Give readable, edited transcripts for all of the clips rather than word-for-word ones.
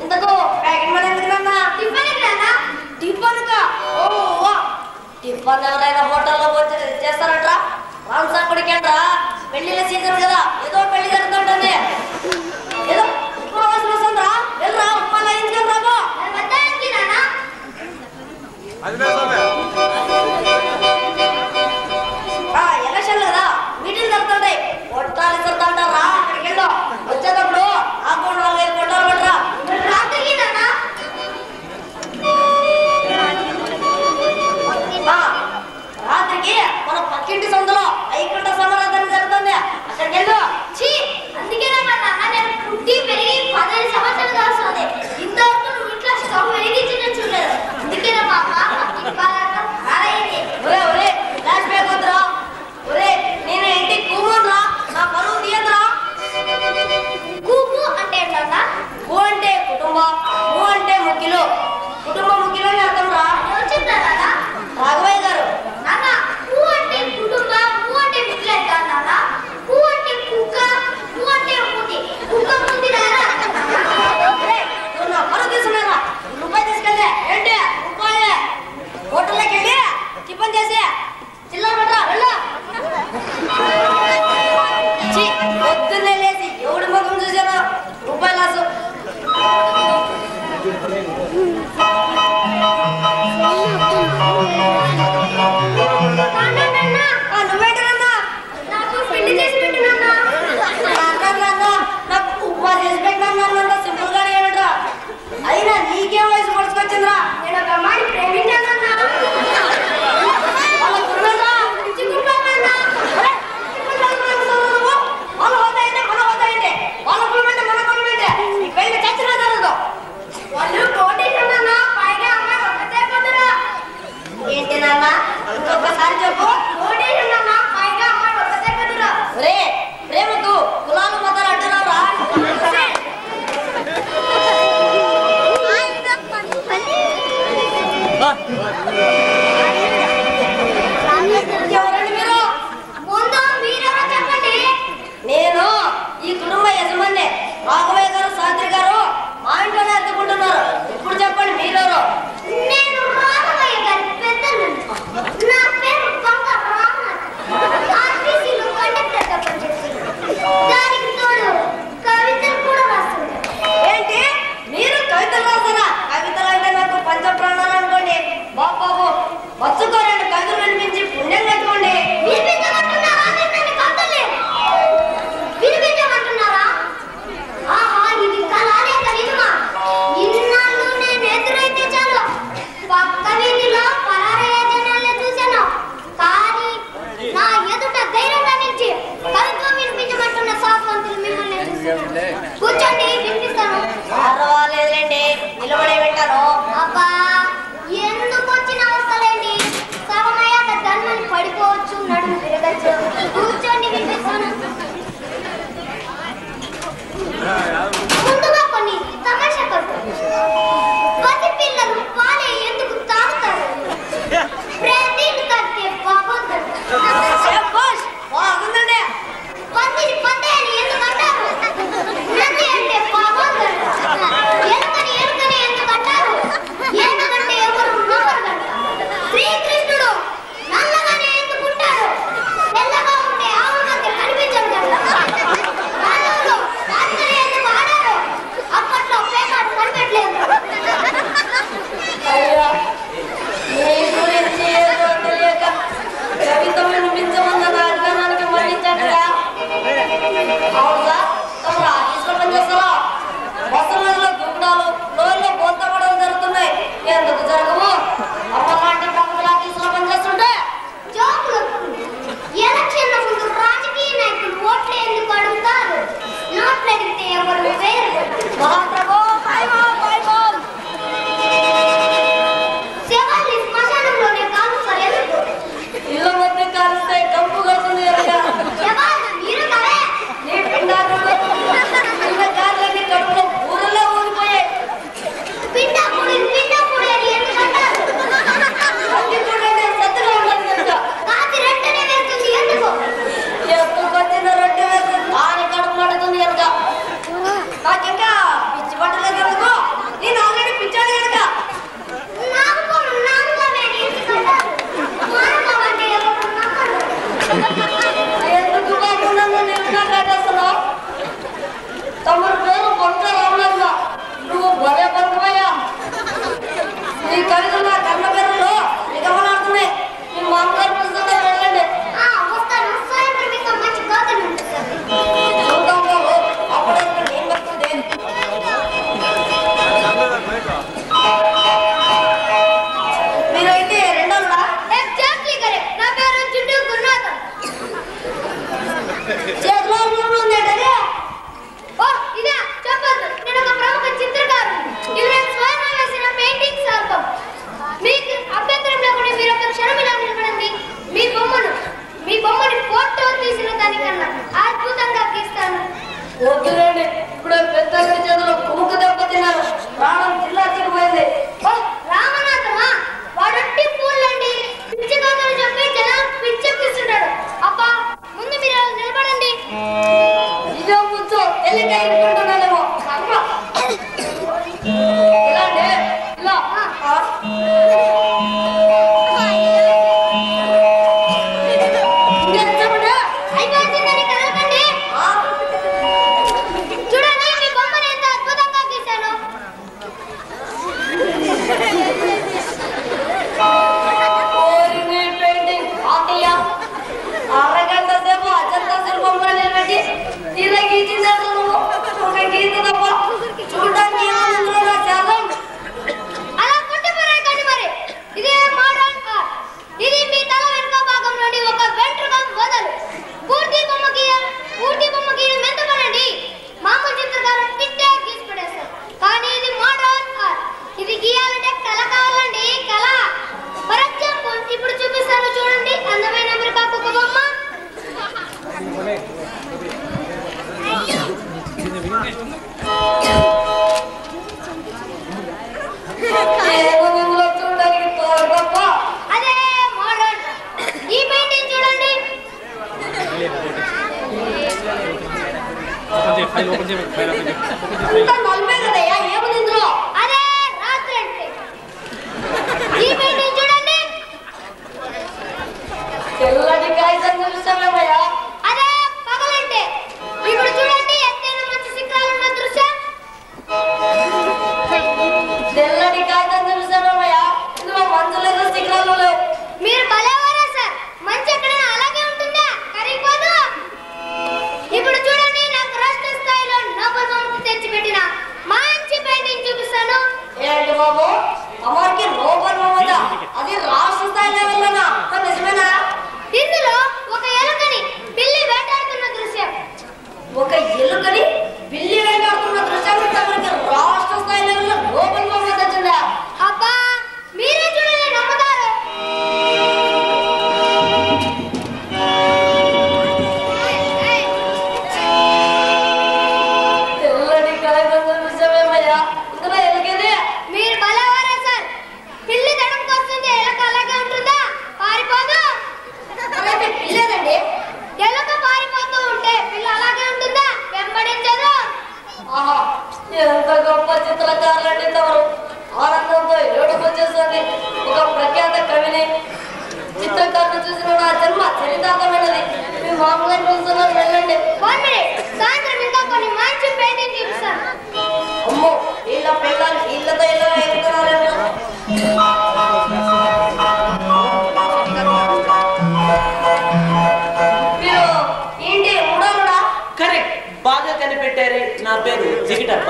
ఇంతకు packet money ఎందుకు టిఫన్కా? ఓ tiffin ఎవరైనా హోటల్లో చేస్తారట్రా? రాంసా కొడికేంట్రా? పెళ్లిళ్ళ సీజన్ కదా, ఏదో పెళ్లి జరుగుతుంటుంది. ఏదో ఇప్పుడు అవసరం వస్తుందా? వెళ్ళరా ఉప్మా లయించుకొని రాబో. ఎలక్షన్ కదా, మీటింగ్ జరుగుతుంటాయి. కొట్టాలి జరుగుతుంటారా? అక్కడికి వెళ్ళు. వచ్చేటప్పుడు అకౌంట్ 4-5 కొట్టాలి కొట్టరా. రాత్రికి మన పక్కింటి సందులో ఐకుంఠ సమారాధన జరుగుతుంది. అక్కడికి వెళ్ళు. అందుకే నేను పుట్టి పెరిగి 15 సంవత్సరాలు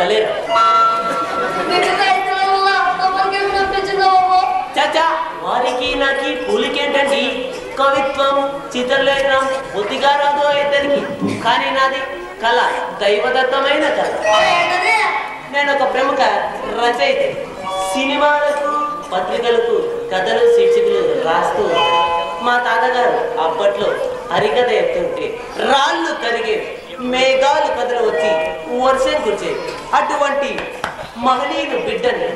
బలేరా చాచా వారికి నాకు కూలికేంటండి కవిత్వం చిత్రలేఖనం బుద్ధిగా రాదు ఇద్దరికి కానీ నాది కళ దైవదత్తమైన కళ నేను ఒక ప్రముఖ రచయిత సినిమాలకు పత్రికలకు కథలు శీర్షికలు రాస్తూ మా తాతగారు అప్పట్లో హరికథ ఎత్తుంటే రాళ్ళు కరిగే మేఘాలు కథలు వచ్చి వర్షం కురిచే అటువంటి మహనీయులు బిడ్డని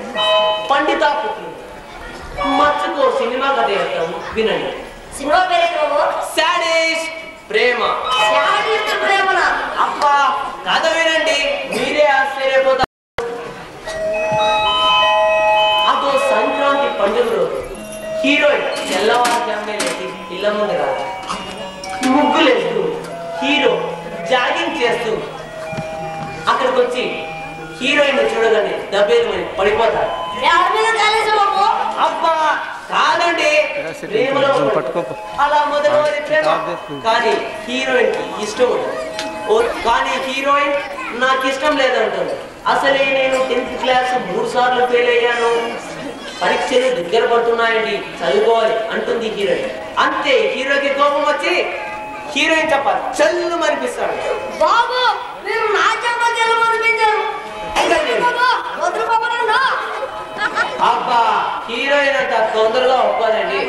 పండితాపుత్రులు మర్చుకో సినిమా కథ చెప్తాము వినండి సినిమా పేరు శాడీస్ ప్రేమ అబ్బా కథ వినండి మీరే ఆశ్చర్యపోతారు అదో సంక్రాంతి పండుగ రోజు హీరోయిన్ తెల్లవారుజామునే లేచి ఇళ్ళ ముందు రాదు ముగ్గులేస్తూ హీరో జాగింగ్ చేస్తూ అక్కడికి వచ్చి హీరోయిన్ చూడగానే దబ్బేమని పడిపోతారు అబ్బా కాదండి ప్రేమలో అలా మొదలైన ప్రేమ కానీ హీరోయిన్ కి ఇష్టం ఉండదు కానీ హీరోయిన్ నాకు ఇష్టం లేదంటుంది అసలే నేను 10th క్లాస్ 3 సార్లు ఫెయిల్ అయ్యాను పరీక్షలు దగ్గర పడుతున్నాయండి చదువుకోవాలి అంటుంది హీరోయిన్ అంతే హీరోకి కోపం వచ్చి హీరోయిన్ చెప్పాలి చల్లు మనిపిస్తాడు బాబు మీరు నా చెప్పలు మనిపించారు అబ్బా హీరోయిన్ అంత తొందరగా ఒప్పుకోదండి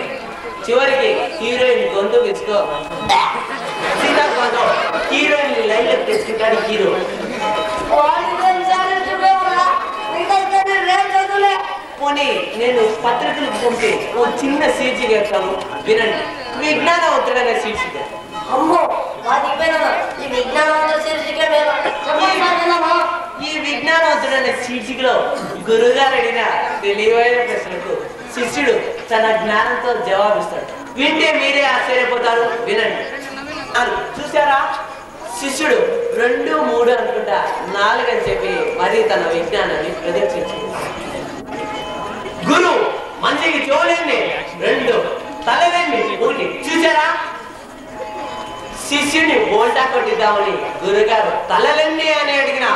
చివరికి హీరోయిన్ గొంతు విసుకో హీరోయిన్ లైన్ లో తెచ్చుకుంటాడు హీరో పోనీ నేను పత్రికలు పంపి ఓ చిన్న శీర్షిక వేస్తాను వినండి విజ్ఞానవంతుడైన శీర్షిక అమ్మో ఈ విజ్ఞానవంతుడైన శీర్షికలో గురువుగారు అడిగిన తెలివైన ప్రశ్నలకు శిష్యుడు తన జ్ఞానంతో జవాబిస్తాడు వింటే మీరే ఆశ్చర్యపోతారు వినండి చూసారా శిష్యుడు 2, 3 అనుకుంటా 4 అని చెప్పి మరి తన విజ్ఞానాన్ని ప్రదర్శించింది గురువు మంచికి చెవులేండి 2 తలలేండి 1 చూసారా శిష్యుని బోల్టా కొట్టిద్దామని గురుగారు తలలెన్ని అని అడిగిన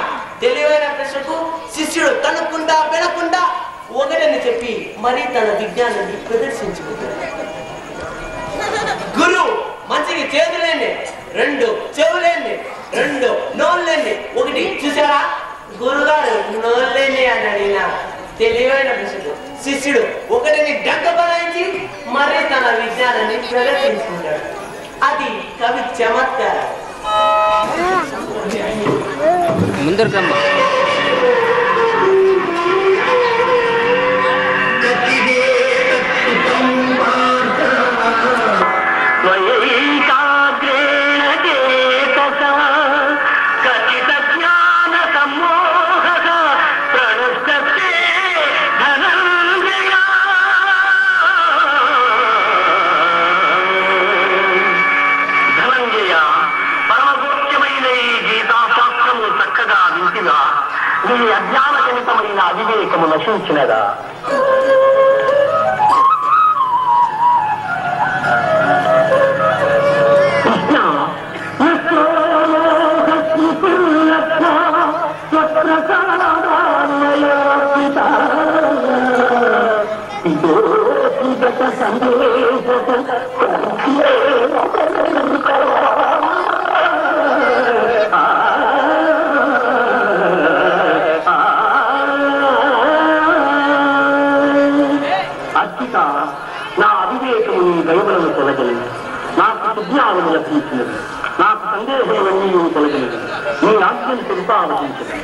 తెలివైన ప్రశ్నకు శిష్యుడు తనకుండా వినకుండా 1 అని చెప్పి మరి తన విజ్ఞానాన్ని ప్రదర్శించుకుంటాడు గురువు మంచికి చేతులేండి 2 చెవులేండి 2 నోళ్ళేండి 1 చూసారా గురుగారు నోళ్ళేండి అని అడిగిన తెలివైన ప్రశ్నకు శిష్యుడు 1ని గంట బలాయించి మరి తన విజ్ఞానాన్ని ప్రదర్శించుకుంటాడు అది కవి చమత్కారం ముందరకమ్మా ఈ అజ్ఞానజనితమైన అవివేకము నశించినదా నా అవివేకము నీ దైవలను తొలగలేదు నాకు సుజ్ఞానము లభించినది నాకు సందేహములన్నీ తొలగలేదు నీ ఆజ్ఞను తెలుపావచించదు